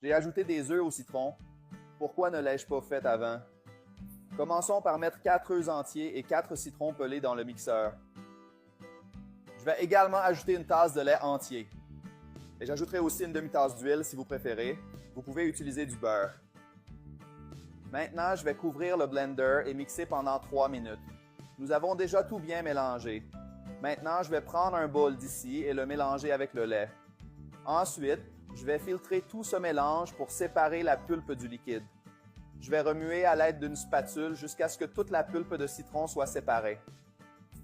J'ai ajouté des œufs au citron. Pourquoi ne l'ai-je pas fait avant? Commençons par mettre 4 œufs entiers et 4 citrons pelés dans le mixeur. Je vais également ajouter une tasse de lait entier. Et j'ajouterai aussi une demi-tasse d'huile si vous préférez. Vous pouvez utiliser du beurre. Maintenant, je vais couvrir le blender et mixer pendant 3 minutes. Nous avons déjà tout bien mélangé. Maintenant, je vais prendre un bol d'ici et le mélanger avec le lait. Ensuite, je vais filtrer tout ce mélange pour séparer la pulpe du liquide. Je vais remuer à l'aide d'une spatule jusqu'à ce que toute la pulpe de citron soit séparée.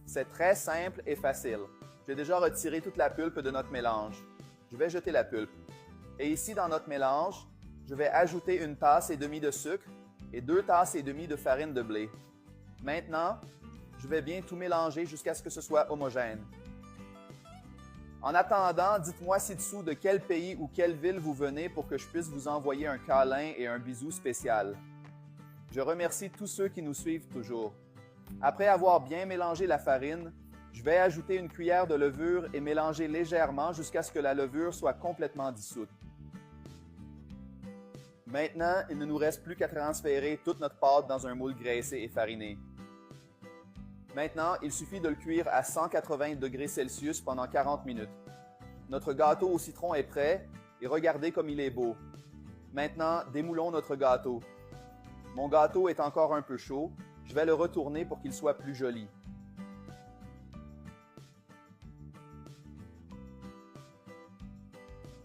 C'est très simple et facile. J'ai déjà retiré toute la pulpe de notre mélange. Je vais jeter la pulpe. Et ici, dans notre mélange, je vais ajouter une tasse et demie de sucre et 2 tasses et demie de farine de blé. Maintenant, je vais bien tout mélanger jusqu'à ce que ce soit homogène. En attendant, dites-moi ci-dessous de quel pays ou quelle ville vous venez pour que je puisse vous envoyer un câlin et un bisou spécial. Je remercie tous ceux qui nous suivent toujours. Après avoir bien mélangé la farine, je vais ajouter une cuillère de levure et mélanger légèrement jusqu'à ce que la levure soit complètement dissoute. Maintenant, il ne nous reste plus qu'à transférer toute notre pâte dans un moule graissé et fariné. Maintenant, il suffit de le cuire à 180 degrés Celsius pendant 40 minutes. Notre gâteau au citron est prêt et regardez comme il est beau. Maintenant, démoulons notre gâteau. Mon gâteau est encore un peu chaud. Je vais le retourner pour qu'il soit plus joli.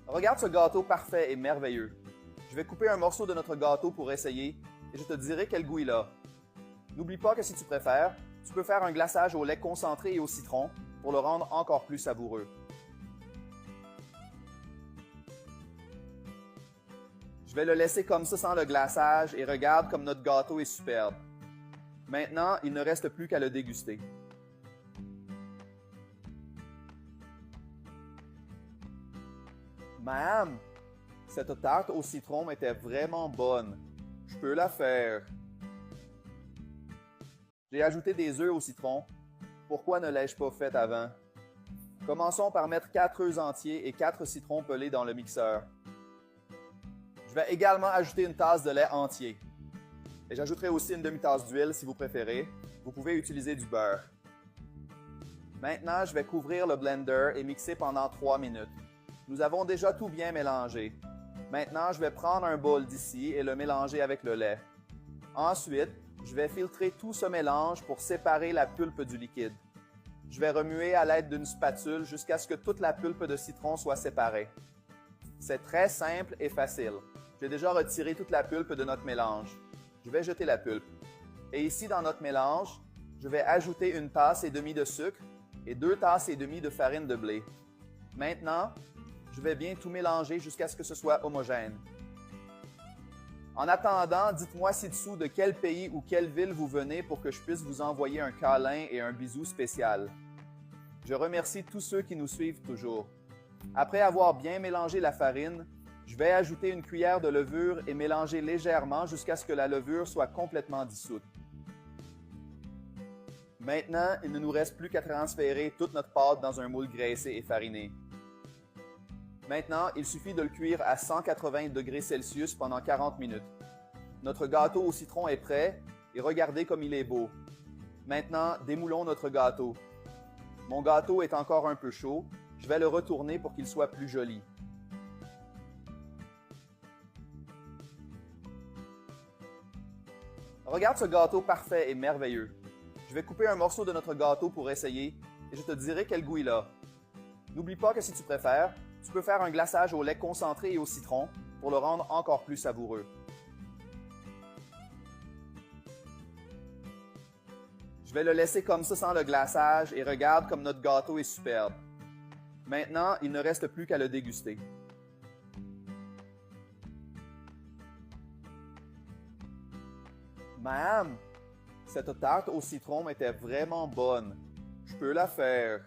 Regarde ce gâteau parfait et merveilleux. Je vais couper un morceau de notre gâteau pour essayer et je te dirai quel goût il a. N'oublie pas que si tu préfères, tu peux faire un glaçage au lait concentré et au citron pour le rendre encore plus savoureux. Je vais le laisser comme ça sans le glaçage et regarde comme notre gâteau est superbe. Maintenant, il ne reste plus qu'à le déguster. Madame, cette tarte au citron était vraiment bonne. Je peux la faire. J'ai ajouté des œufs au citron. Pourquoi ne l'ai-je pas fait avant? Commençons par mettre 4 œufs entiers et 4 citrons pelés dans le mixeur. Je vais également ajouter une tasse de lait entier. Et j'ajouterai aussi une demi-tasse d'huile si vous préférez. Vous pouvez utiliser du beurre. Maintenant, je vais couvrir le blender et mixer pendant 3 minutes. Nous avons déjà tout bien mélangé. Maintenant, je vais prendre un bol d'ici et le mélanger avec le lait. Ensuite, je vais filtrer tout ce mélange pour séparer la pulpe du liquide. Je vais remuer à l'aide d'une spatule jusqu'à ce que toute la pulpe de citron soit séparée. C'est très simple et facile. J'ai déjà retiré toute la pulpe de notre mélange. Je vais jeter la pulpe. Et ici, dans notre mélange, je vais ajouter une tasse et demie de sucre et 2 tasses et demie de farine de blé. Maintenant, je vais bien tout mélanger jusqu'à ce que ce soit homogène. En attendant, dites-moi ci-dessous de quel pays ou quelle ville vous venez pour que je puisse vous envoyer un câlin et un bisou spécial. Je remercie tous ceux qui nous suivent toujours. Après avoir bien mélangé la farine, je vais ajouter une cuillère de levure et mélanger légèrement jusqu'à ce que la levure soit complètement dissoute. Maintenant, il ne nous reste plus qu'à transférer toute notre pâte dans un moule graissé et fariné. Maintenant, il suffit de le cuire à 180 degrés Celsius pendant 40 minutes. Notre gâteau au citron est prêt et regardez comme il est beau. Maintenant, démoulons notre gâteau. Mon gâteau est encore un peu chaud. Je vais le retourner pour qu'il soit plus joli. Regarde ce gâteau parfait et merveilleux. Je vais couper un morceau de notre gâteau pour essayer et je te dirai quel goût il a. N'oublie pas que si tu préfères, tu peux faire un glaçage au lait concentré et au citron pour le rendre encore plus savoureux. Je vais le laisser comme ça sans le glaçage et regarde comme notre gâteau est superbe. Maintenant, il ne reste plus qu'à le déguster. Madame, cette tarte au citron était vraiment bonne. Je peux la faire.